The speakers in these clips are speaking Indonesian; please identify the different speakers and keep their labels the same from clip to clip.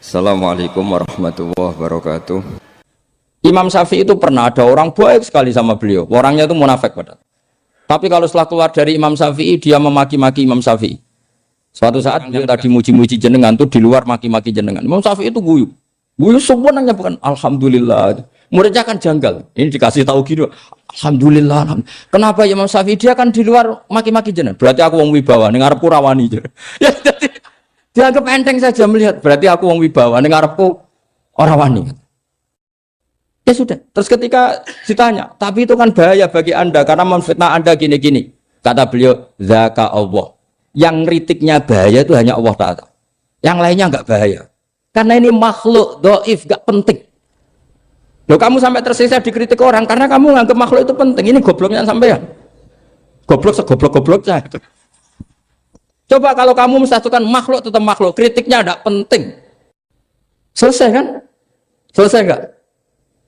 Speaker 1: Assalamualaikum warahmatullahi wabarakatuh.
Speaker 2: Imam Syafi'i itu pernah ada orang baik sekali sama beliau. Orangnya itu munafik padahal. Tapi kalau setelah keluar dari Imam Syafi'i, dia memaki-maki Imam Syafi'i. Suatu saat yang tadi muji-muji jenengan tuh di luar maki-maki jenengan. Imam Syafi'i itu guyu. Guyu semuanya bukan alhamdulillah. Muridnya kan janggal. Ini dikasih tahu gitu. Alhamdulillah. Kenapa Imam Syafi'i dia kan di luar maki-maki jenengan? Berarti aku wong wibawa ning ngarepku rawani. Ya jadi dianggap enteng saja melihat. Berarti aku wong wibawa ning ngarepku ora wani. Ya sudah. Terus ketika ditanya, tapi itu kan bahaya bagi Anda karena memfitnah Anda gini-gini. Kata beliau, zaka Allah. Yang kritiknya bahaya itu hanya Allah Ta'ala. Yang lainnya enggak bahaya. Karena ini makhluk dhaif, enggak penting. Loh, kamu sampai tersisa dikritik orang karena kamu nganggap makhluk itu penting. Ini gobloknya sampean. Goblok segoblok-gobloknya. Coba kalau kamu mensatukan makhluk tetap makhluk, kritiknya enggak penting. Selesai kan? Selesai enggak?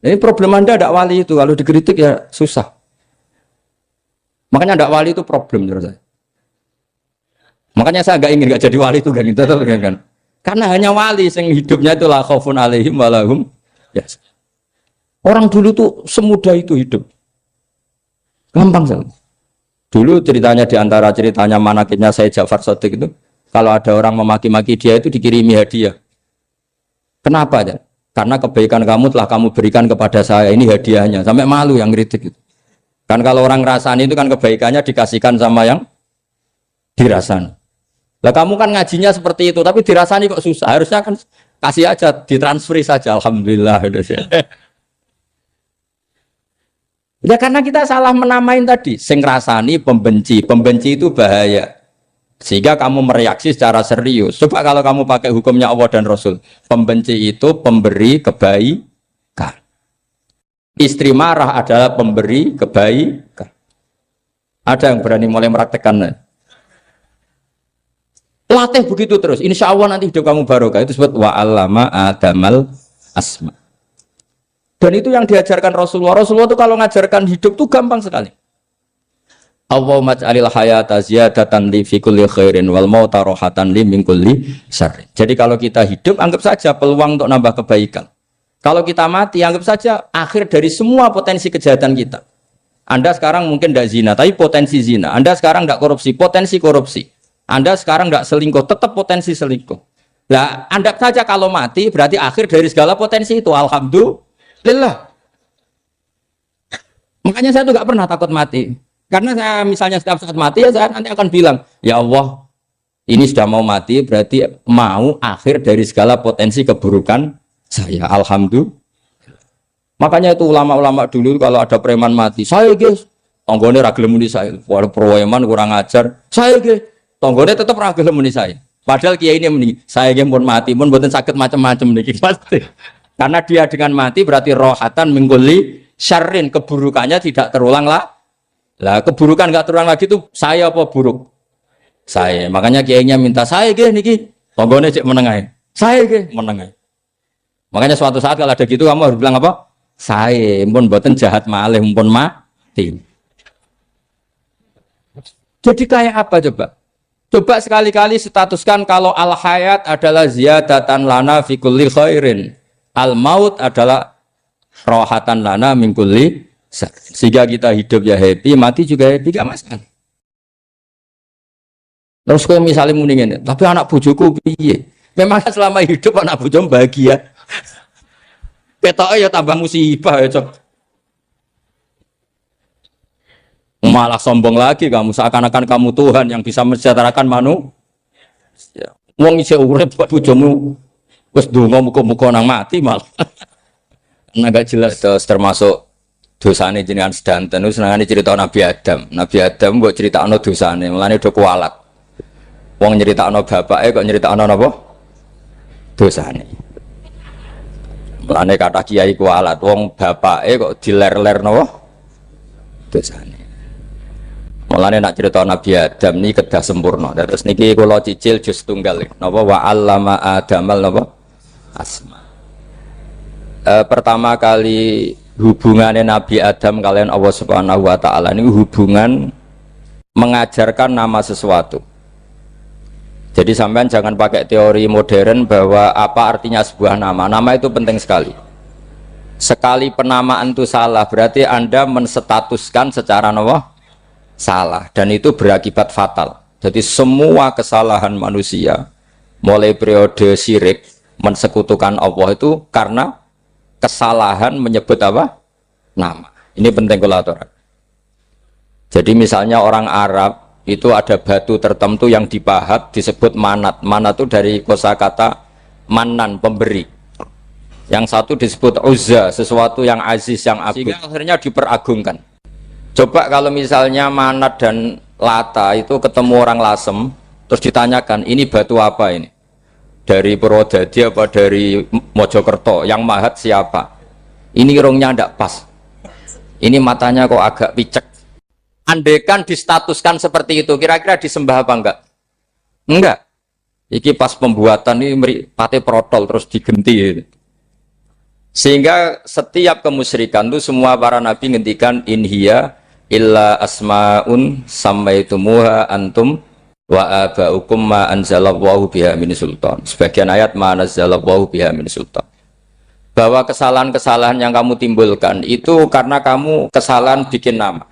Speaker 2: Ini problem Anda ada wali itu, kalau dikritik ya susah. Makanya ada wali itu problem menurut saya. Makanya saya enggak jadi wali itu kan, kan. Karena hanya wali yang hidupnya itu la khaufun alaihim walahum. Ya. Orang dulu tuh semudah itu hidup. Gampang sekali. Dulu ceritanya di antara ceritanya manakibnya Said Ja'far Shadiq itu, kalau ada orang memaki-maki dia itu dikirimi hadiah. Kenapa ya? Karena kebaikan kamu telah kamu berikan kepada saya, ini hadiahnya. Sampai malu yang kritik itu. Kan kalau orang rasani itu kan kebaikannya dikasihkan sama yang dirasani. Lah kamu kan ngajinya seperti itu, tapi dirasani kok susah. Harusnya kan kasih aja, ditransferi saja. Alhamdulillah. Ya karena kita salah menamain tadi. Sing rasani pembenci. Pembenci itu bahaya. Sehingga kamu mereaksi secara serius. Coba kalau kamu pakai hukumnya Allah dan Rasul. Pembenci itu pemberi kebaikan. Istri marah adalah pemberi kebaikan. Ada yang berani mulai meraktekannya? Latih begitu terus. Insya Allah nanti hidup kamu barokah. Itu disebut wa'allama adamal asma. Dan itu yang diajarkan Rasulullah. Rasulullah itu kalau ngajarkan hidup itu gampang sekali. Allahumma ja'alil hayata ziyadatan li fi kulli khairin wal mauta rohatan li min kulli syarrin. Jadi kalau kita hidup anggap saja peluang untuk nambah kebaikan. Kalau kita mati anggap saja akhir dari semua potensi kejahatan kita. Anda sekarang mungkin tidak zina tapi potensi zina. Anda sekarang tidak korupsi, potensi korupsi. Anda sekarang tidak selingkuh, tetap potensi selingkuh. Nah, anggap saja kalau mati berarti akhir dari segala potensi itu. Alhamdulillah. Makanya saya tuh nggak pernah takut mati. Karena saya misalnya setiap saat mati ya saya nanti akan bilang, ya Allah, ini sudah mau mati berarti mau akhir dari segala potensi keburukan saya. Alhamdulillah. Makanya itu ulama-ulama dulu kalau ada preman mati, saya guys, tonggone ragil muni saya, walau preman kurang ajar, saya guys, tonggone tetap ragil muni saya. Padahal kiai ini muni, saya guys pun mati, pun buatan sakit macam-macam nih pasti. Karena dia dengan mati berarti rohatan mengguli syarrin, keburukannya tidak terulang lah. Lah keburukan nggak terulang lagi tuh saya apa buruk? Saya. Makanya kiainya minta saya ge niki. Tonggone cek menengai. Saya ge menengai. Makanya suatu saat kalau ada gitu kamu harus bilang apa? Saya pun mboten jahat malih pun mati. Jadi kayak apa coba? Coba sekali-kali statuskan kalau al hayat adalah ziyadatan lana fi kulli khairin. Al maut adalah rohatan lana min kulli. Sehingga kita hidup ya happy, mati juga happy, gak masalah. Terus kalau misalnya mendingin, tapi anak bojoku piye? Memang selama hidup anak bojomu bahagia. Petoknya ya tambah musibah ya cok. Malah sombong lagi kamu, seakan-akan kamu Tuhan yang bisa mensejahterakan manusia. Wong isih urip bojomu wis donga muga-muga nang mati malah. Karena gak jelas termasuk dosane jenengan sedanten itu senangane cerita Nabi Adam. Nabi Adam mbok critakno dosane, mulane do kualat. Wong nyeritakno bapake kok nyeritakno napa? Dosane. Mulane kata kiai kualat, wong bapake kok diler-ler napa? Dosane. Mulane nak cerita Nabi Adam niki kedah sempurna. Terus niki kula cicil juz tunggal napa wa 'allama Adamal napa? Asma. Pertama kali hubungannya Nabi Adam kalian Allah Subhanahu wa Ta'ala ini hubungan mengajarkan nama sesuatu. Jadi sampean jangan pakai teori modern bahwa apa artinya sebuah nama. Nama itu penting sekali. Sekali penamaan itu salah, berarti Anda menstatuskan secara salah, dan itu berakibat fatal. Jadi semua kesalahan manusia, mulai periode syirik, mensekutukan Allah itu karena kesalahan menyebut apa? Nama. Ini penting kolaborator. Jadi misalnya orang Arab itu ada batu tertentu yang dipahat disebut manat. Manat itu dari kosakata manan, pemberi. Yang satu disebut uzza, sesuatu yang aziz, yang agung. Sehingga akhirnya diperagungkan. Coba kalau misalnya manat dan lata itu ketemu orang Lasem, terus ditanyakan, ini batu apa ini? Dari Purwodadi apa dari Mojokerto? Yang mahat siapa? Ini irungnya tidak pas. Ini matanya kok agak picek. Andekan distatuskan seperti itu, kira-kira disembah apa enggak? Enggak. Iki pas pembuatan ini pate protol terus digenti. Sehingga setiap kemusyrikan itu semua para nabi ngendikan inhiya illa asmaun sammaitumuha antum wa abaukum ma anzalallahu biha min sultan. Sebagian ayat ma anzalallahu biha min sultan. Bahwa kesalahan-kesalahan yang kamu timbulkan itu karena kamu kesalahan bikin nama.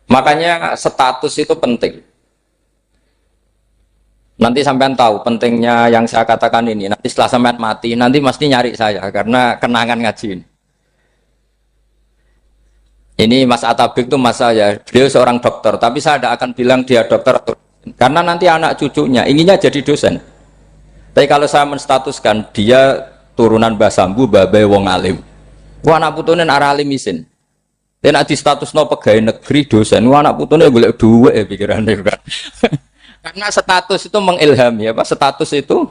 Speaker 2: Makanya status itu penting. Nanti sampean tahu pentingnya yang saya katakan ini. Nanti setelah sampean mati, nanti mesti nyari saya karena kenangan ngaji ini. Ini Mas Atabik itu mas saya, beliau seorang dokter, tapi saya tidak akan bilang dia dokter karena nanti anak cucunya inginnya jadi dosen. Tapi kalau saya menstatuskan dia turunan Mbah Sambu, babai wong alim. Wah anak putune arah alim isin. Dan di status no pegawai negeri dosen, wah anak putune golek duit ya pikirannya kan. Karena status itu mengilhami apa? Status itu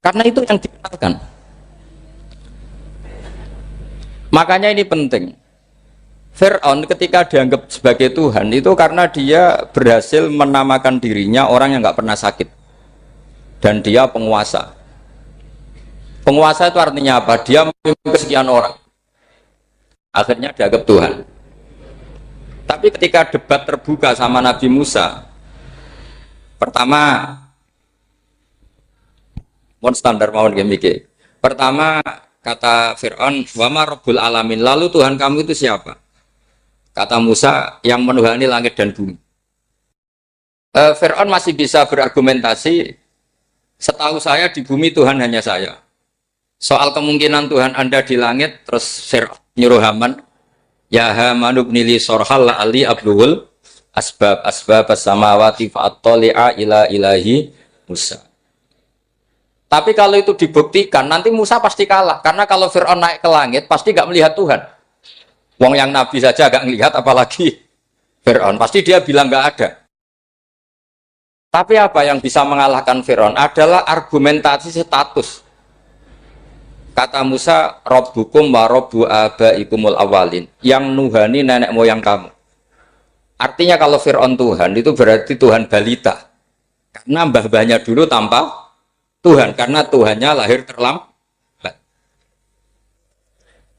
Speaker 2: karena itu yang dikenalkan. Makanya ini penting. Fir'aun ketika dianggap sebagai Tuhan itu karena dia berhasil menamakan dirinya orang yang nggak pernah sakit dan dia penguasa. Penguasa itu artinya apa? Dia memimpin sekian orang. Akhirnya dianggap Tuhan. Tapi ketika debat terbuka sama Nabi Musa, pertama, mohon standar mohon gemike. Pertama kata Fir'aun, wama Rabbul Alamin. Lalu Tuhan kamu itu siapa? Kata Musa, yang menuhani langit dan bumi. Fir'aun masih bisa berargumentasi. Setahu saya di bumi Tuhan hanya saya. Soal kemungkinan Tuhan Anda di langit, terus Fir'aun nyuruh Haman, ya Haman ibnili sorhal la'ali abluhul asbab as-samawati fa'attali'a ila ilahi Musa. Tapi kalau itu dibuktikan, nanti Musa pasti kalah. Karena kalau Fir'aun naik ke langit, pasti gak melihat Tuhan. Wong yang Nabi saja gak ngelihat, apalagi Fir'aun. Pasti dia bilang gak ada. Tapi apa yang bisa mengalahkan Fir'aun adalah argumentasi status. Kata Musa, Rabbukum wa Rabbu abaikumul awalin. Yang nuhani nenek moyang kamu. Artinya kalau Fir'aun Tuhan, itu berarti Tuhan balita. Karena mbah-mbahnya dulu tanpa Tuhan. Karena Tuhannya lahir terlambat.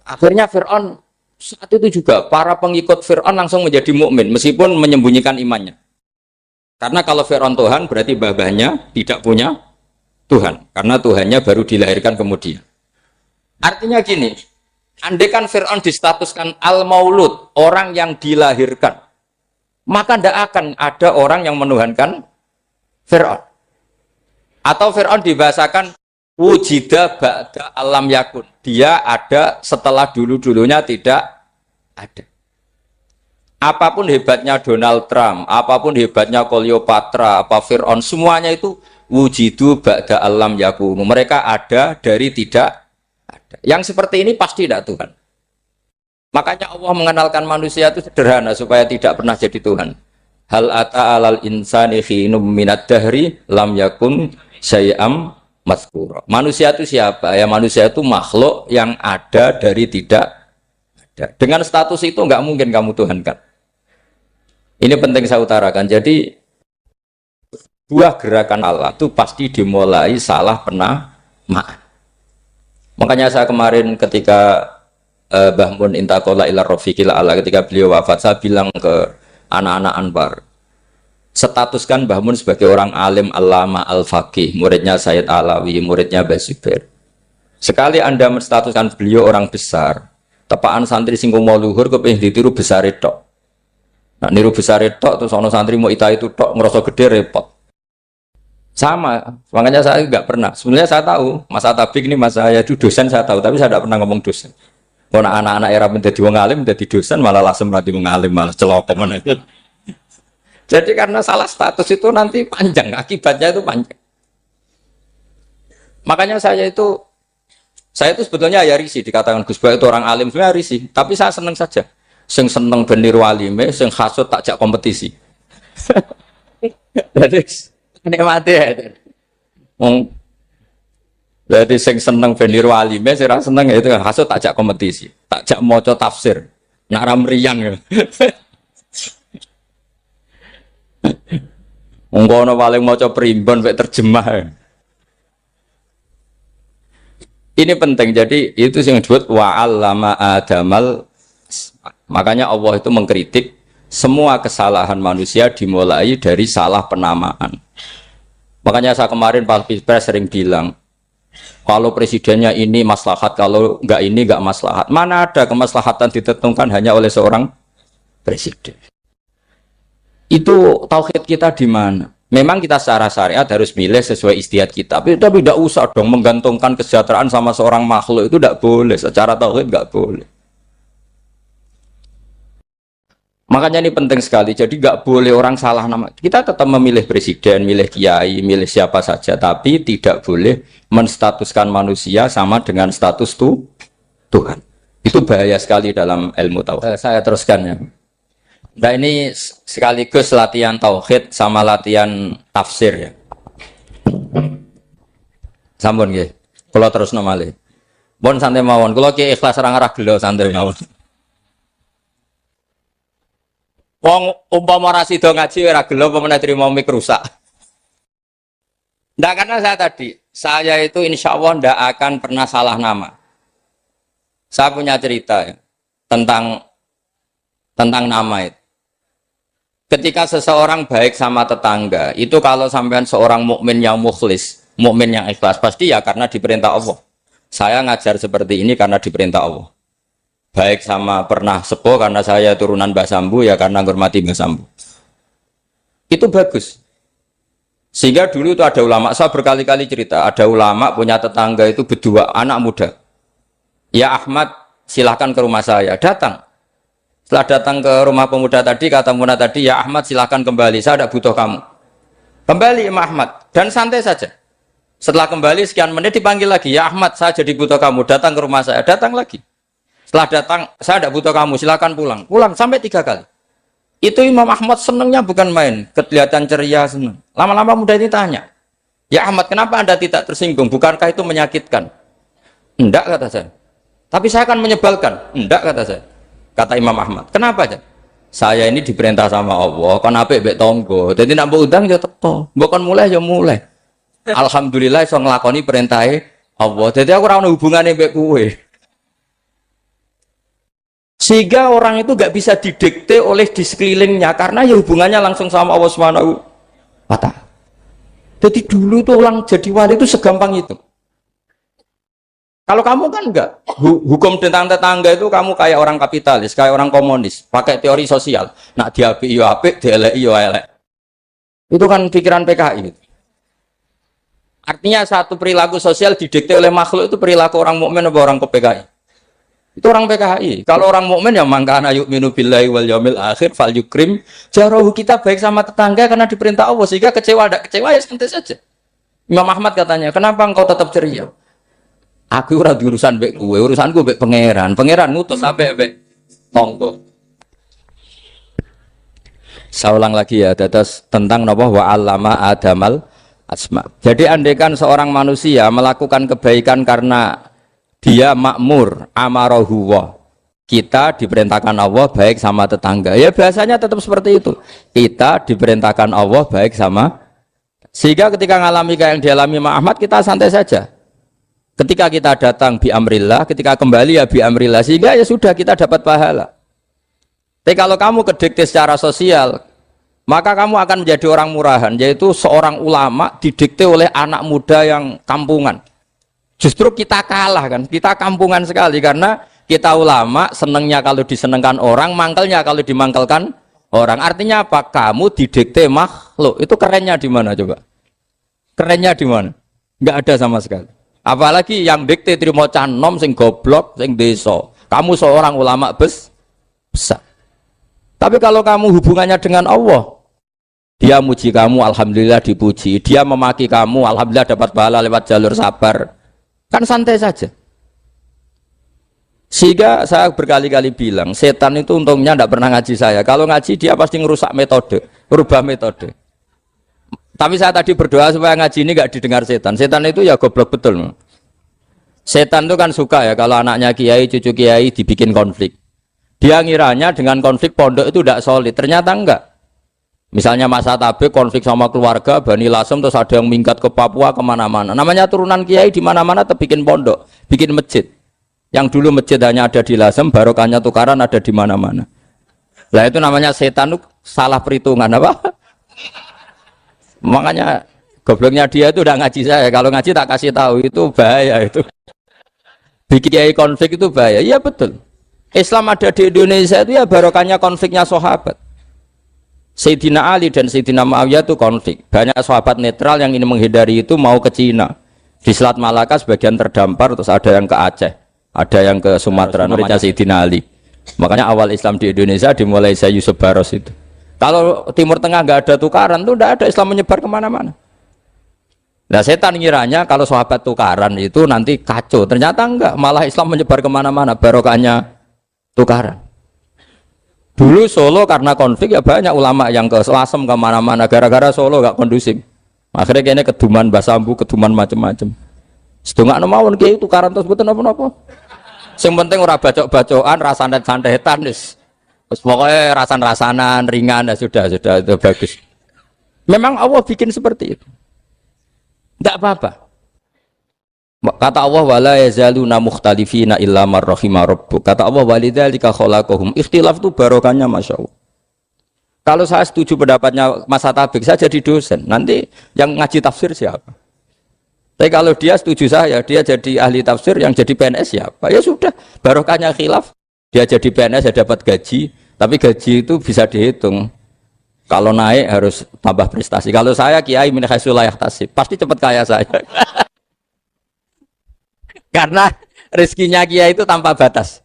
Speaker 2: Akhirnya Fir'aun, saat itu juga, para pengikut Fir'aun langsung menjadi mukmin meskipun menyembunyikan imannya. Karena kalau Fir'aun Tuhan, berarti mbah-mbahnya tidak punya Tuhan. Karena Tuhannya baru dilahirkan kemudian. Artinya gini, andaikan Fir'aun distatuskan al-maulud, orang yang dilahirkan, maka tidak akan ada orang yang menuhankan Fir'aun. Atau Fir'aun dibahasakan wujida ba'da alam yakun. Dia ada setelah dulu-dulunya tidak ada. Apapun hebatnya Donald Trump, apapun hebatnya Cleopatra, apa Fir'aun, semuanya itu wujidu ba'da alam yakun. Mereka ada dari tidak. Yang seperti ini pasti tidak Tuhan. Makanya Allah mengenalkan manusia itu sederhana supaya tidak pernah jadi Tuhan. Hal ata alal insani khinum minad dahri lam yakun syai'am mazkura. Manusia itu siapa? Ya manusia itu makhluk yang ada dari tidak ada. Dengan status itu nggak mungkin kamu tuhankan. Ini penting saya utarakan. Jadi buah gerakan Allah itu pasti dimulai salah penamaan. Makanya saya kemarin ketika Mbah Mun intakola ila rafiqil ala, ketika beliau wafat, saya bilang ke anak-anak Anwar, Statuskan Mbah Mun sebagai orang alim allama al-faqih, muridnya Sayyid Alawi, muridnya Mbah Zubair. Sekali Anda menstatuskan beliau orang besar, tepaan santri sing mau luhur kepengin ditiru besar tok. Nah, niru besar tok terus ono santri mau ita itu tok ngerasa gede repot. Sama, makanya saya nggak pernah. Sebenarnya saya tahu, Mas Atabik ini Mas saya itu dosen saya tahu, tapi saya tidak pernah ngomong dosen. Kalau anak-anak era menjadi wong alim, menjadi dosen malah langsung melatih wong alim, malah celaka mana. Jadi karena salah status itu nanti panjang, akibatnya itu panjang. Makanya saya itu sebetulnya ya risih dikatakan Gus Bak itu orang alim, sebenarnya risih. Tapi saya seneng saja. Sing seneng benir walime, sing hasut takjak kompetisi. Jadi nikmati ya. Jadi sing seneng benir walime, sing seneng ya itu hasut takjak kompetisi, takjak maca tafsir, nak ramriyang ya. Ungkono paling maca primbon mek terjemah. Ini penting, jadi itu yang disebut wa'allama adamal. Makanya Allah itu mengkritik semua kesalahan manusia dimulai dari salah penamaan. Makanya saya kemarin Pak Pilpres sering bilang, kalau presidennya ini maslahat, kalau enggak ini enggak maslahat. Mana ada kemaslahatan ditentukan hanya oleh seorang presiden. Itu tauhid kita di mana? Memang kita secara syariat harus milih sesuai istiadat kita, tapi tidak usah dong menggantungkan kesejahteraan sama seorang makhluk, itu tidak boleh. Secara tauhid nggak boleh. Makanya ini penting sekali. Jadi nggak boleh orang salah nama. Kita tetap memilih presiden, milih kiai, milih siapa saja, tapi tidak boleh menstatuskan manusia sama dengan status Tuhan. Itu bahaya sekali dalam ilmu tauhid. Saya teruskan ya. Nah ini sekaligus latihan tauhid sama latihan tafsir ya. Sampun nggih. Kula terusno malih. Pun santai mawon. Kula ki ikhlas ora ngarah gelo santai mawon. Wong umpama ora sida ngaji ora gelo apa meneh trimo mik rusak. Ndak, karena saya itu insya Allah ndak akan pernah salah nama. Saya punya cerita ya tentang nama itu. Ketika seseorang baik sama tetangga, itu kalau sampean seorang mukmin yang mukhlis, mukmin yang ikhlas, pasti ya karena diperintah Allah. Saya ngajar seperti ini karena diperintah Allah. Baik sama pernah sepuh karena saya turunan Mbah Sambu, ya karena menghormati Mbah Sambu. Itu bagus. Sehingga dulu itu ada ulama, saya berkali-kali cerita, ada ulama punya tetangga itu berdua anak muda. Ya Ahmad, silahkan ke rumah saya. Datang. Setelah datang ke rumah pemuda tadi, kata pemuda tadi, ya Ahmad silahkan kembali, saya tidak butuh kamu. Kembali Imam Ahmad, dan santai saja. Setelah kembali sekian menit dipanggil lagi, ya Ahmad saya jadi butuh kamu, datang ke rumah saya, datang lagi. Setelah datang, saya tidak butuh kamu, silahkan pulang. Pulang sampai 3 kali. Itu Imam Ahmad senangnya bukan main, kelihatan ceria senang. Lama-lama muda ini tanya, ya Ahmad kenapa Anda tidak tersinggung, bukankah itu menyakitkan? Enggak kata saya. Tapi saya akan menyebalkan. Enggak kata saya. Kata Imam Ahmad, kenapa aja? Saya ini diperintah sama Allah, kan apik mbek tangga. Dadi nek mbok undang ya teko, mbok kon mulai ya mulai. Alhamdulillah iso nglakoni perintahe Allah. Dadi aku ora ono hubungane mbek kowe. Sehingga orang itu gak bisa didikte oleh di sekelilingnya karena ya hubungannya langsung sama Allah Subhanahu wa Ta'ala. Jadi dulu tuh orang jadi wali itu segampang itu. Kalau kamu kan enggak, hukum tentang tetangga itu kamu kayak orang kapitalis, kayak orang komunis, pakai teori sosial. Nak diapik yo apik, dieleki yo elek. Itu kan pikiran PKI. Artinya satu perilaku sosial didikte oleh makhluk itu perilaku orang mukmin atau orang ke PKI. Itu orang PKI. Kalau orang mukmin ya mangkana yu'minu billahi wal yaumil akhir fal yukrim jarahu, kita baik sama tetangga karena diperintah Allah, sehingga kecewa ada kecewa ya santai saja. Imam Ahmad katanya, kenapa engkau tetap ceria? Aku ora urusan mbek kowe, urusanku mbek pangeran. Pangeran ngutus sampe mbek tangga. Saya ulang lagi ya, terus tentang napa wa allama adamal asma. Jadi andaikan seorang manusia melakukan kebaikan karena dia makmur, amarahu wa. Kita diperintahkan Allah baik sama tetangga. Ya biasanya tetap seperti itu. Kita diperintahkan Allah baik sama, sehingga ketika ngalami kayak yang dialami Ahmad, kita santai saja. Ketika kita datang bi amrillah, ketika kembali ya bi amrillah, sehingga ya sudah kita dapat pahala. Tapi kalau kamu kedikte secara sosial, maka kamu akan menjadi orang murahan, yaitu seorang ulama didikte oleh anak muda yang kampungan. Justru kita kalah kan, kita kampungan sekali karena kita ulama senengnya kalau disenengkan orang, mangkelnya kalau dimangkelkan orang. Artinya apa? Kamu didikte makhluk. Itu kerennya di mana coba? Kerennya di mana? Nggak ada sama sekali. Apalagi yang dikte trimo canom sing goblok, sing desa. Kamu seorang ulama besar. Tapi kalau kamu hubungannya dengan Allah, dia muji kamu, alhamdulillah dipuji. Dia memaki kamu, alhamdulillah dapat pahala lewat jalur sabar. Kan santai saja. Sehingga saya berkali-kali bilang, setan itu untungnya tidak pernah ngaji saya. Kalau ngaji dia pasti ngerusak metode, merubah metode. Tapi saya tadi berdoa supaya ngaji ini nggak didengar setan. Setan itu ya goblok betul. Setan itu kan suka ya kalau anaknya kiai, cucu kiai dibikin konflik. Dia ngiranya dengan konflik pondok itu tidak solid. Ternyata enggak. Misalnya masa tabik konflik sama keluarga, Bani Lasem, terus ada yang minggat ke Papua kemana-mana. Namanya turunan kiai di mana-mana terbikin pondok, bikin masjid. Yang dulu masjid hanya ada di Lasem, barokahnya tukaran ada di mana-mana. Lah itu namanya setan itu salah perhitungan apa? Makanya gobloknya dia itu udah ngaji saya. Kalau ngaji tak kasih tahu itu bahaya itu. Bikin kiai konflik itu bahaya. Iya betul. Islam ada di Indonesia itu ya barokahnya konfliknya sahabat. Sayyidina Ali dan Sayyidina Muawiyah itu konflik. Banyak sahabat netral yang ingin menghindari itu mau ke Cina. Di Selat Malaka sebagian terdampar, terus ada yang ke Aceh, ada yang ke Sumatera, namanya Sayyidina Ali. Makanya awal Islam di Indonesia dimulai Syekh Yusuf Baros itu. Kalau Timur Tengah nggak ada tukaran tuh tidak ada Islam menyebar kemana-mana. Nah setan ngiranya kalau sahabat tukaran itu nanti kacau. Ternyata enggak, malah Islam menyebar kemana-mana, barokahnya tukaran. Dulu Solo karena konflik ya banyak ulama yang ke Selasem kemana-mana gara-gara Solo gak kondusif. Akhirnya kayaknya keduman basambu, keduman macam-macam. Sedungak mawon kiai tukaran terus betul apa-apa. Yang penting ora bacok-bacokan, rasanan-santetan wis. Wis pokoke rasan-rasanan ringan ya sudah itu bagus. Memang Allah bikin seperti itu. Enggak apa-apa. Kata Allah wala yazaluna mukhtalifina illa man rahima rabbuk. Kata Allah walidzalika khalaqahum. Ikhtilaf itu barokahnya masyaallah. Kalau saya setuju pendapatnya Mas Atabik, saya jadi dosen. Nanti yang ngaji tafsir siapa? Tapi kalau dia setuju saya, dia jadi ahli tafsir, yang jadi PNS siapa? Ya sudah, barokahnya khilaf. Dia jadi PNS ya dapat gaji, tapi gaji itu bisa dihitung. Kalau naik harus tambah prestasi. Kalau saya kiai min haitsu la yahtasib, pasti cepat kaya saya. Karena rezekinya kiai itu tanpa batas.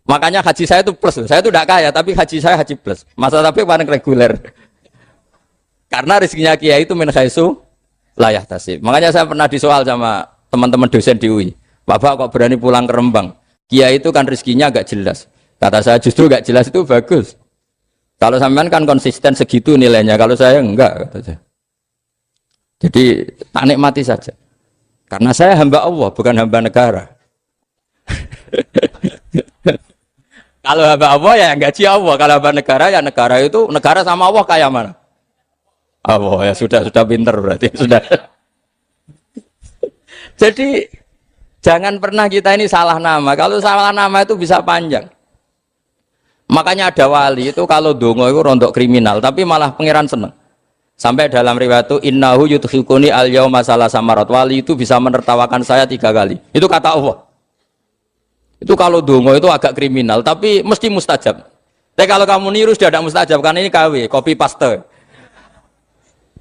Speaker 2: Makanya haji saya itu plus. Saya itu tidak kaya, tapi haji saya haji plus. Masa tapi paling reguler. Karena rezekinya kiai itu min haitsu la yahtasib. Makanya saya pernah disoal sama teman-teman dosen di UI. Bapak kok berani pulang ke Rembang? Kiai itu kan rezekinya agak jelas. Kata saya justru agak jelas itu bagus. Kalau sampean kan konsisten segitu nilainya. Kalau saya enggak, kata saya. Jadi tak nikmati saja. Karena saya hamba Allah, bukan hamba negara. Kalau hamba Allah ya gaji Allah. Kalau hamba negara ya negara itu, negara sama Allah kayak mana? Allah ya sudah pinter berarti sudah. Jadi jangan pernah kita ini salah nama. Kalau salah nama itu bisa panjang. Makanya ada wali itu kalau dongo itu rontok kriminal, tapi malah pangeran seneng. Sampai dalam riwayat itu innahu yudkhikuni al-yauma salasa marat. Wali itu bisa menertawakan saya 3 kali. Itu kata Allah. Itu kalau dongo itu agak kriminal, tapi mesti mustajab. Tapi kalau kamu niru sudah ada mustajab, karena ini KW, copy paste.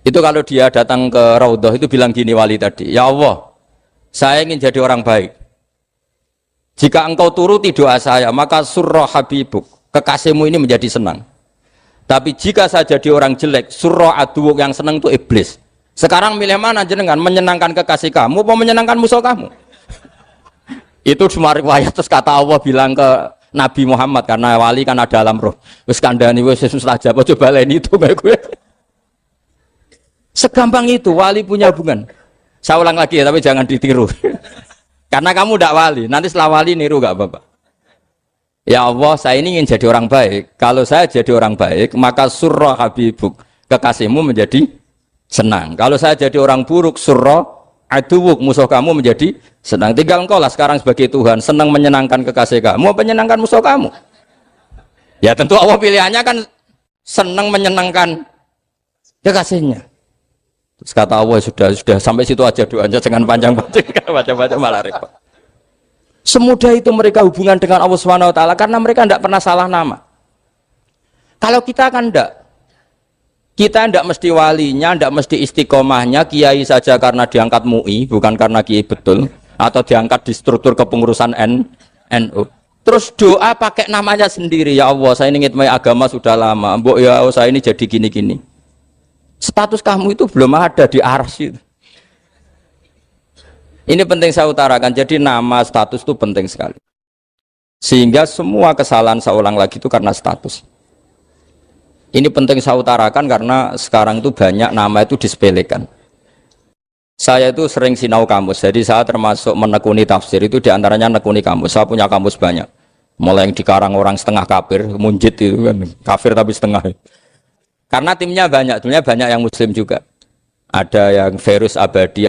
Speaker 2: Itu kalau dia datang ke Raudhah itu bilang gini wali tadi, ya Allah, saya ingin jadi orang baik. Jika engkau turuti doa saya, maka surra habibuk, kekasihmu ini menjadi senang. Tapi jika saya jadi orang jelek, surra aduwuk, yang senang itu iblis. Sekarang milih mana jenengan? Menyenangkan kekasih kamu atau menyenangkan musuh kamu? Itu cuma riwayat. Terus kata Allah bilang ke Nabi Muhammad, karena wali kan ada alam roh. Wis kandhani wis mustajab, coba lain itu gue. Segampang itu wali punya hubungan. Saya ulang lagi ya, tapi jangan ditiru. Karena kamu tidak wali, nanti setelah wali niru gak apa-apa. Ya Allah, saya ini ingin jadi orang baik. Kalau saya jadi orang baik, maka surra habibuk, kekasihmu menjadi senang. Kalau saya jadi orang buruk, surra aduwuk, musuh kamu menjadi senang. Tinggal engkau lah sekarang sebagai Tuhan, senang menyenangkan kekasih kamu, menyenangkan musuh kamu. Ya tentu Allah pilihannya kan seneng menyenangkan kekasihnya. Terus kata Allah, sudah sampai situ aja doanya, jangan panjang-panjang, baca-baca malah repot. Semudah itu mereka hubungan dengan Allah Subhanahu wa taala karena mereka tidak pernah salah nama. Kalau kita kan tidak. Kita tidak mesti walinya, tidak mesti istiqomahnya, kiai saja karena diangkat MUI, bukan karena kiai betul, atau diangkat di struktur kepengurusan NU. Terus doa pakai namanya sendiri, ya Allah, saya ini ngitmai agama sudah lama, mbok ya Allah, saya ini jadi gini-gini. Status kamu itu belum ada di arsy. Ini penting saya utarakan, jadi nama status itu penting sekali. Sehingga semua kesalahan saya ulang lagi itu karena status. Ini penting saya utarakan karena sekarang itu banyak nama itu disepelekan. Saya itu sering sinau kamus, jadi saya termasuk menekuni tafsir itu diantaranya menekuni kamus. Saya punya kamus banyak, mulai yang dikarang orang setengah kafir, munjid itu kan, kafir tapi setengah. Karena timnya banyak yang muslim juga. Ada yang Verus Abadi,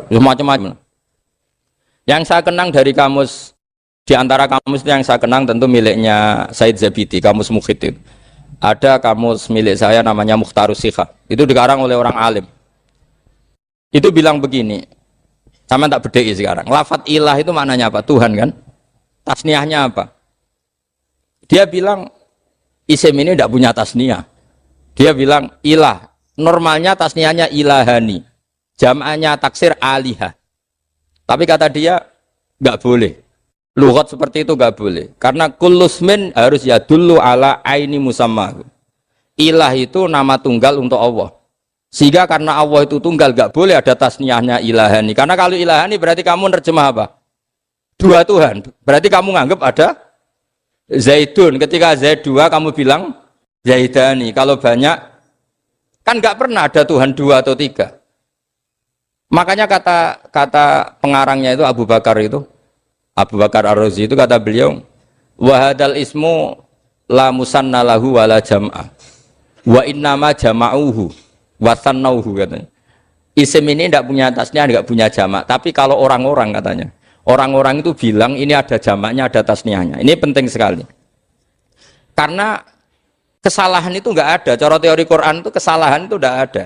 Speaker 2: macam-macam. Yang saya kenang dari kamus, diantara kamus yang saya kenang tentu miliknya Said Zabidi, kamus Mukhid itu. Ada kamus milik saya namanya Mukhtarus Sikha, itu dikarang oleh orang alim. Itu bilang begini, sama tak bedai sekarang, lafadz ilah itu maknanya apa? Tuhan kan? Tasniahnya apa? Dia bilang isim ini tidak punya tasniah. Dia bilang ilah, normalnya tasniahnya ilahani, jam'anya taksir alihah. Tapi kata dia nggak boleh. Lughat seperti itu nggak boleh, karena kullusmin harus ya dulu ala aini musamma. Ilah itu nama tunggal untuk Allah, sehingga karena Allah itu tunggal nggak boleh ada tasniahnya ilahani. Karena kalau ilahani berarti kamu nerjemah apa? Dua Tuhan. Berarti kamu nganggap ada Zaidun. Ketika Zaid dua kamu bilang Zaidani. Kalau banyak kan nggak pernah ada Tuhan dua atau tiga. Makanya kata pengarangnya itu Abu Bakar Ar-Razi itu kata beliau, wahadal ismu la musanna lahu wala jam'ah wa innama jama'uhu wa sannauhu katanya. Isim ini tidak punya tasnya, tidak punya jamak. Tapi kalau orang-orang katanya, orang-orang itu bilang ini ada jamaknya, ada tasniahnya. Ini penting sekali. Karena kesalahan itu nggak ada. Cara teori Quran itu kesalahan itu tidak ada.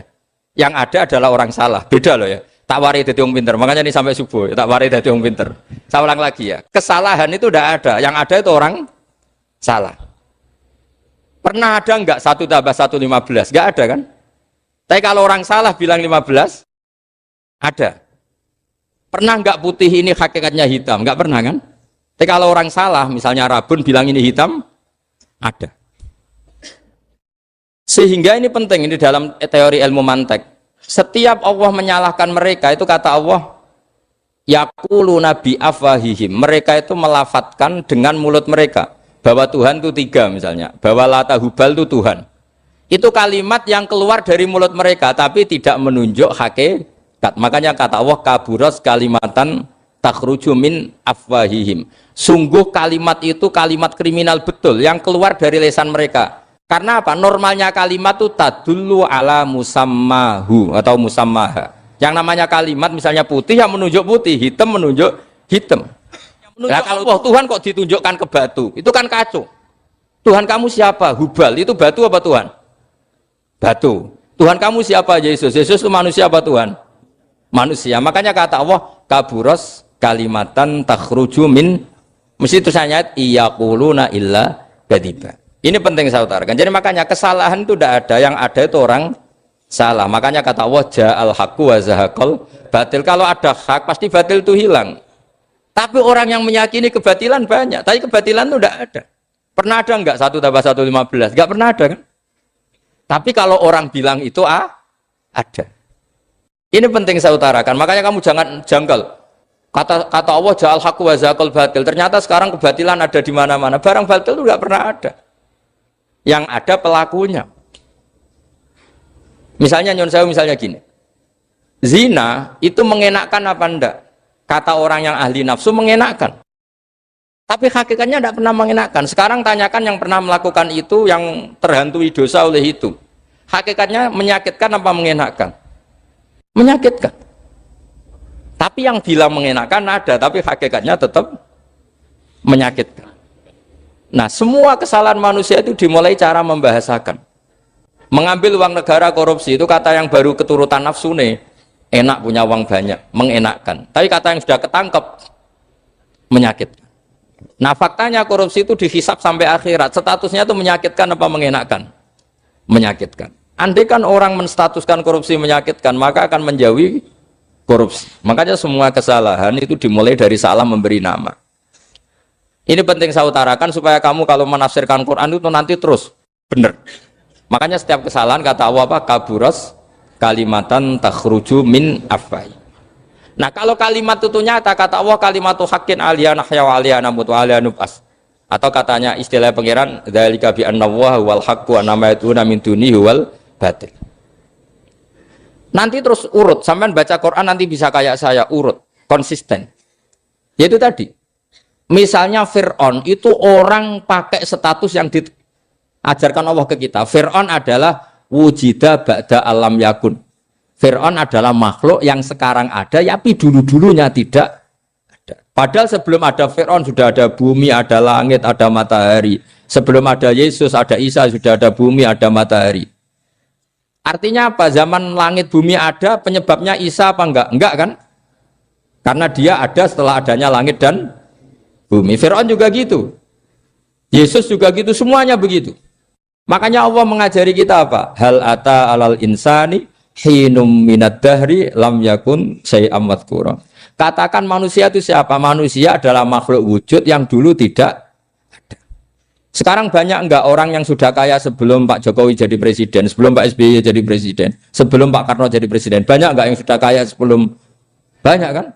Speaker 2: Yang ada adalah orang salah. Beda loh ya. Tak warai dadi wong pinter, makanya ini sampai subuh, tak warai dadi wong pinter. Saya ulang lagi ya, kesalahan itu tidak ada, yang ada itu orang salah. Pernah ada enggak 1 tambah 1 15? Enggak ada kan? Tapi kalau orang salah bilang 15, ada. Pernah enggak putih ini hakikatnya hitam? Enggak pernah kan? Tapi kalau orang salah, misalnya Rabun bilang ini hitam, ada. Sehingga ini penting, ini dalam teori ilmu mantek. Setiap Allah menyalahkan mereka itu kata Allah yaquluna bi afwahihim, mereka itu melafatkan dengan mulut mereka bahwa Tuhan itu tiga misalnya, bahwa Lata Hubal itu Tuhan. Itu kalimat yang keluar dari mulut mereka tapi tidak menunjuk hakikat. Makanya kata Allah kaburos kalimatan takhruju min afwahihim. Sungguh kalimat itu kalimat kriminal betul yang keluar dari lisan mereka. Karena apa? Normalnya kalimat itu tadullu ala musammahu atau musammaha. Yang namanya kalimat misalnya putih yang menunjuk putih, hitam menunjuk hitam. Nah, kalau Tuhan kok ditunjukkan ke batu, itu kan kacau. Tuhan kamu siapa? Hubal, itu batu apa Tuhan? Batu. Tuhan kamu siapa? Yesus. Yesus itu manusia apa Tuhan? Manusia. Makanya kata Allah, kaburos kalimatan takhruju min, mesti tulisannya iyaquluna illa kadiba. Ini penting saya utarakan. Jadi makanya kesalahan itu tidak ada, yang ada itu orang salah. Makanya kata Allah ja'al haqqu wa zahaqal batil. Kalau ada hak pasti batil itu hilang. Tapi orang yang meyakini kebatilan banyak, tapi kebatilan itu tidak ada. Pernah ada enggak 1 tambah 1 15? Enggak pernah ada kan? Tapi kalau orang bilang itu ada. Ini penting saya utarakan. Makanya kamu jangan janggal. Kata Allah ja'al haqqu wa zahaqal batil. Ternyata sekarang kebatilan ada di mana-mana. Barang batil itu enggak pernah ada. Yang ada pelakunya. Misalnya nyon sewu misalnya gini. Zina itu mengenakkan apa enggak? Kata orang yang ahli nafsu mengenakkan. Tapi hakikatnya tidak pernah mengenakkan. Sekarang tanyakan yang pernah melakukan itu, yang terhantui dosa oleh itu. Hakikatnya menyakitkan apa mengenakkan? Menyakitkan. Tapi yang bilang mengenakkan ada, tapi hakikatnya tetap menyakitkan. Nah, semua kesalahan manusia itu dimulai cara membahasakan. Mengambil uang negara korupsi itu kata yang baru keturutan nafsu nih. Enak punya uang banyak, mengenakkan. Tapi kata yang sudah ketangkep, menyakitkan. Nah, faktanya korupsi itu dihisap sampai akhirat. Statusnya itu menyakitkan apa mengenakkan? Menyakitkan. Andai kan orang menstatuskan korupsi menyakitkan, maka akan menjauhi korupsi. Makanya semua kesalahan itu dimulai dari salah memberi nama. Ini penting saya utarakan supaya kamu kalau menafsirkan Quran itu nanti terus benar. Makanya setiap kesalahan kata Allah apa? Kaburas kalimatan takhruju min afwai. Nah, kalau kalimat itu nyata kata Allah kalimatu haqqin aliyana hya wa aliyana mut wa aliyana nubas. Atau katanya istilah pangeran dzalika bi anna wal haqqu wa ma yatuna min dunihi wal batil. Nanti terus urut, sampean baca Quran nanti bisa kayak saya urut, konsisten. Yaitu tadi. Misalnya Fir'aun itu orang pakai status yang diajarkan Allah ke kita. Fir'aun adalah wujida ba'da alam yakun. Fir'aun adalah makhluk yang sekarang ada, tapi dulu-dulunya tidak ada. Padahal sebelum ada Fir'aun sudah ada bumi, ada langit, ada matahari. Sebelum ada Yesus, ada Isa, sudah ada bumi, ada matahari. Artinya apa? Zaman langit bumi ada, penyebabnya Isa apa enggak? Enggak kan? Karena dia ada setelah adanya langit dan bumi. Fir'aun juga gitu. Yesus juga gitu, semuanya begitu. Makanya Allah mengajari kita apa? Hal ata alal insani hinum minad dahri lam yakun syai'am madhkura. Katakan manusia itu siapa? Manusia adalah makhluk wujud yang dulu tidak ada. Sekarang banyak enggak orang yang sudah kaya sebelum Pak Jokowi jadi presiden, sebelum Pak SBY jadi presiden, sebelum Pak Karno jadi presiden? Banyak enggak yang sudah kaya sebelum? Banyak kan?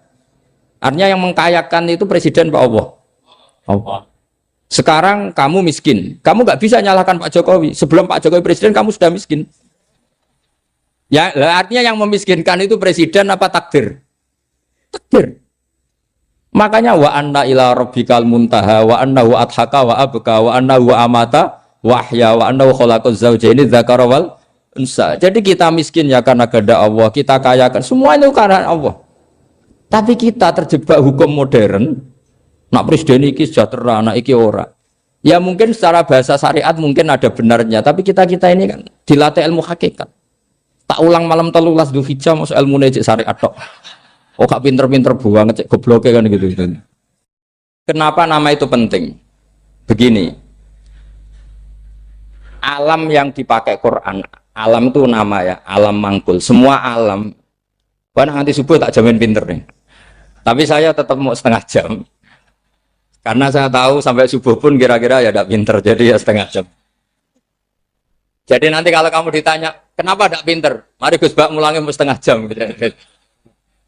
Speaker 2: Artinya yang mengkayakan itu presiden Pak Allah. Allah. Sekarang kamu miskin, kamu nggak bisa nyalahkan Pak Jokowi. Sebelum Pak Jokowi presiden kamu sudah miskin. Ya, artinya yang memiskinkan itu presiden apa takdir? Takdir. Makanya wa anna ila rabbikal muntaha wa annahu adhaka wa abka wa annahu amata wa ahya wa annahu khalaqaz zawjaini dzakara wal unsa. Jadi kita miskin ya karena kehendak Allah, kita kaya kan semua itu karena Allah. Tapi kita terjebak hukum modern. Nak presiden iki sejahtera, anak iki ora. Ya mungkin secara bahasa syariat mungkin ada benarnya, tapi kita-kita ini kan dilatih ilmu hakikat. Tak ulang malam 13 Dzulhijjah masuk ilmu cek syariat tok. Oh gak pinter-pinter banget cek gobloke kan gitu. Kenapa nama itu penting? Begini. Alam yang dipakai Quran, alam itu nama ya, alam mangkul. Semua alam. Wah nanti subuh tak jamin pinter nih. Tapi saya tetap mau setengah jam. Karena saya tahu sampai subuh pun kira-kira ya tidak pinter, jadi ya setengah jam. Jadi nanti kalau kamu ditanya, kenapa tidak pinter? Mari Gus Bak mulangi setengah jam.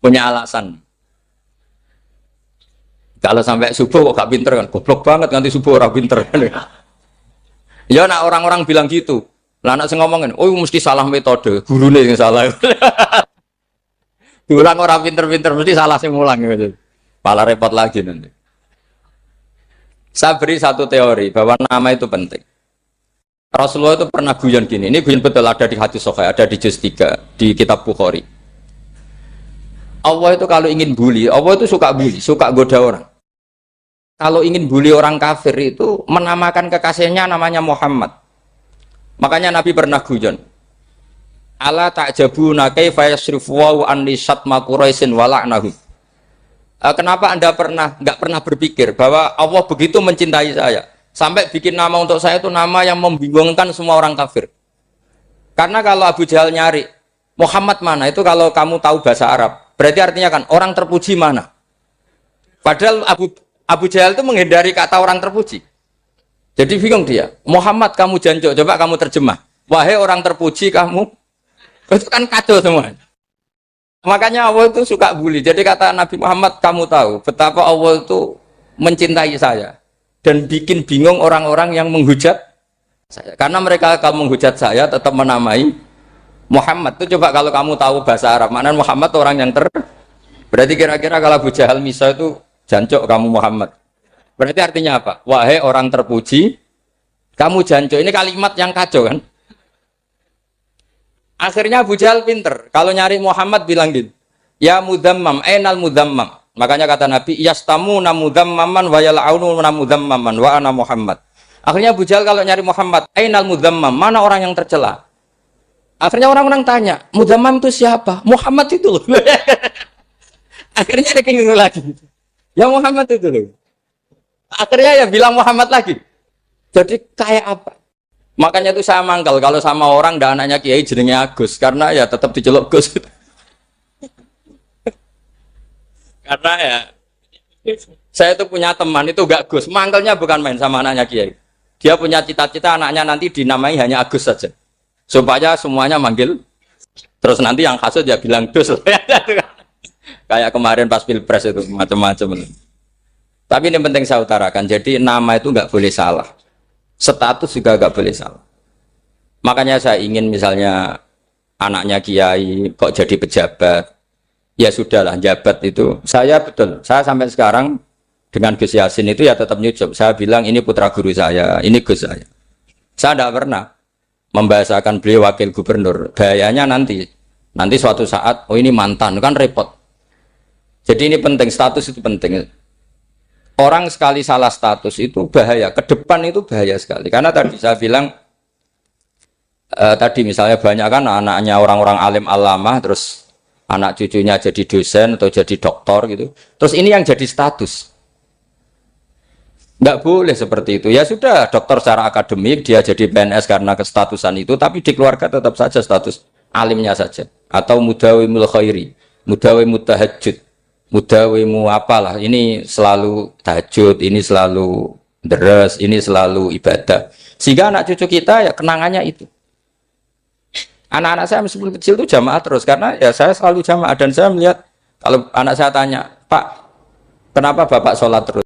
Speaker 2: Punya alasan. Kalau sampai subuh kok gak pinter kan? Goblok banget nanti subuh orang pinter. Ya nak orang-orang bilang gitu. Lah anak saya ngomongin, oh mesti salah metode, gurunya yang salah. Diulang orang pinter-pinter, mesti salah sih ngulang gitu. Malah repot lagi nanti. Saya beri satu teori bahwa nama itu penting. Rasulullah itu pernah guyon gini, ini guyon betul ada di hadis Sahih, ada di juz 3 di kitab Bukhari. Allah itu kalau ingin bully, Allah itu suka bully, suka goda orang. Kalau ingin bully orang kafir itu menamakan kekasihnya namanya Muhammad. Makanya Nabi pernah guyon. Ala ta'jabuna kaifa yasrifu wa an lisatma quraisin wa la'nahum. Kenapa Anda nggak pernah berpikir bahwa Allah begitu mencintai saya sampai bikin nama untuk saya itu nama yang membingungkan semua orang kafir? Karena kalau Abu Jahal nyari Muhammad mana itu kalau kamu tahu bahasa Arab berarti artinya kan orang terpuji mana? Padahal Abu Jahal itu menghindari kata orang terpuji. Jadi bingung dia. Muhammad kamu jancuk, coba kamu terjemah. Wahai orang terpuji kamu, itu kan kacau semua. Makanya Allah itu suka bully. Jadi kata Nabi Muhammad, kamu tahu betapa Allah itu mencintai saya dan bikin bingung orang-orang yang menghujat saya. Karena mereka kalau menghujat saya tetap menamai Muhammad. Itu coba kalau kamu tahu bahasa Arab, maknanya Muhammad orang yang berarti kira-kira kalau Abu Jahal Misa itu jancuk kamu Muhammad. Berarti artinya apa? Wahai orang terpuji, kamu jancuk. Ini kalimat yang kacau kan? Akhirnya Abu Jahal pinter. Kalau nyari Muhammad bilang gitu. Ya mudhammam, ainal mudhammam. Makanya kata Nabi, yastamuna mudhammaman wa yal'aununa mudhammaman wa ana Muhammad. Akhirnya Abu Jahal kalau nyari Muhammad, ainal mudzammam, mana orang yang tercela? Akhirnya orang-orang tanya, mudzammam itu siapa? Muhammad itu loh. Akhirnya dia keinget lagi. Ya Muhammad itu loh. Akhirnya ya bilang Muhammad lagi. Jadi kayak apa? Makanya itu saya mangkal kalau sama orang dan anaknya Kiai jenenge Agus karena ya tetap diceluk Gus. Karena ya saya itu punya teman itu gak Gus, mangkelnya bukan main sama anaknya Kiai. Dia punya cita-cita anaknya nanti dinamai hanya Agus saja. Supaya semuanya manggil. Terus nanti yang hasut ya bilang Dus. Kayak kemarin pas Pilpres itu macam-macam. Tapi ini penting saya utarakan. Jadi nama itu nggak boleh salah. Status juga nggak boleh salah. Makanya saya ingin misalnya anaknya Kiai kok jadi pejabat. Ya sudahlah, jabat itu. Saya betul. Saya sampai sekarang dengan Gus Yasin itu ya tetap nyucup. Saya bilang ini putra guru saya, ini Gus saya. Saya tidak pernah membahasakan beliau wakil gubernur. Bahayanya nanti suatu saat, oh ini mantan, kan repot. Jadi ini penting, status itu penting. Orang sekali salah status itu bahaya, ke depan itu bahaya sekali. Karena tadi saya bilang, tadi misalnya banyak kan anaknya orang-orang alim alamah, terus anak cucunya jadi dosen atau jadi doktor gitu. Terus ini yang jadi status. Nggak boleh seperti itu. Ya sudah, dokter secara akademik, dia jadi PNS karena kestatusan itu, tapi di keluarga tetap saja status alimnya saja. Atau mudawimul khairi, mudawimul tahajud, mudawimu apalah. Ini selalu tahajud, ini selalu deres, ini selalu ibadah. Sehingga anak cucu kita ya kenangannya itu. Anak-anak saya meskipun kecil itu jamaah terus, karena ya saya selalu jamaah. Dan saya melihat, kalau anak saya tanya, Pak, kenapa Bapak sholat terus?